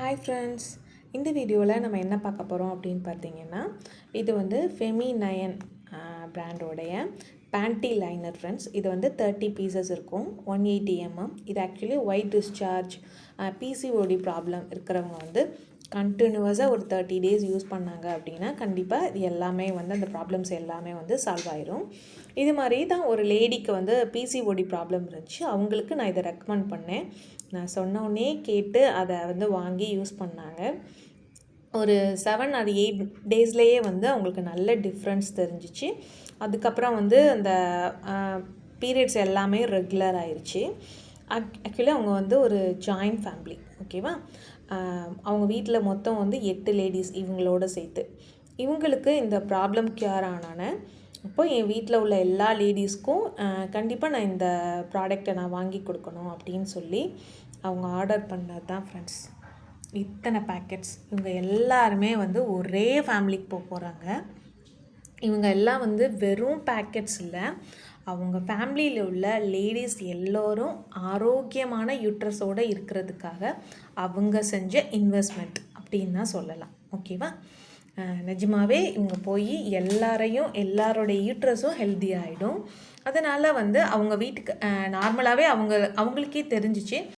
Hi friends, இந்த வீடியோவில் நம்ம என்ன பார்க்க போகிறோம் அப்படின்னு பார்த்தீங்கன்னா, இது வந்து ஃபெமி9 பிராண்டோடைய பேண்டி லைனர் ஃப்ரெண்ட்ஸ். இது வந்து 30 பீசஸ் இருக்கும், 180 mm. இது actually white discharge, PCOD problem இருக்கிறவங்க வந்து கண்டினியூவஸாக ஒரு 30 days யூஸ் பண்ணாங்க அப்படின்னா கண்டிப்பாக இது எல்லாமே வந்து அந்த ப்ராப்ளம்ஸ் எல்லாமே வந்து சால்வ் ஆயிரும். இது மாதிரி தான் ஒரு லேடிக்கு வந்து பிசிஓடி ப்ராப்ளம் இருந்துச்சு. அவங்களுக்கு நான் இதை ரெக்கமெண்ட் பண்ணேன். நான் சொன்னோடனே கேட்டு அதை வந்து வாங்கி யூஸ் பண்ணாங்க. ஒரு 7 or 8 daysலேயே வந்து அவங்களுக்கு நல்ல டிஃப்ரென்ஸ் தெரிஞ்சிச்சு. அதுக்கப்புறம் வந்து அந்த பீரியட்ஸ் எல்லாமே ரெகுலர் ஆயிடுச்சு. ஆக்சுவலி அவங்க வந்து ஒரு ஜாயிண்ட் ஃபேமிலி, ஓகேவா. அவங்க வீட்டில் மொத்தம் வந்து 8 லேடிஸ் இவங்களோட சேர்த்து. இவங்களுக்கு இந்த ப்ராப்ளம் க்யூர் ஆனானே அப்போ என் வீட்டில் உள்ள எல்லா லேடிஸ்க்கும் கண்டிப்பாக நான் இந்த ப்ராடக்டை நான் வாங்கி கொடுக்கணும் அப்படின்னு சொல்லி அவங்க ஆர்டர் பண்ணது தான் ஃப்ரெண்ட்ஸ். இத்தனை பேக்கெட்ஸ். இவங்க எல்லாருமே வந்து ஒரே ஃபேமிலிக்கு போகிறாங்க. இவங்க எல்லாம் வந்து வெறும் பேக்கெட்ஸ் இல்லை, அவங்க ஃபேமிலியில் உள்ள லேடிஸ் எல்லோரும் ஆரோக்கியமான யூட்ரஸோடு இருக்கிறதுக்காக அவங்க செஞ்ச இன்வெஸ்ட்மெண்ட் அப்படின்னு தான் சொல்லலாம், ஓகேவா. நிஜமாகவே இவங்க போய் எல்லாரோடைய யூட்ரஸும் ஹெல்த்தி ஆகிடும். அதனால் வந்து அவங்க வீட்டுக்கு நார்மலாகவே அவங்களுக்கே தெரிஞ்சிச்சு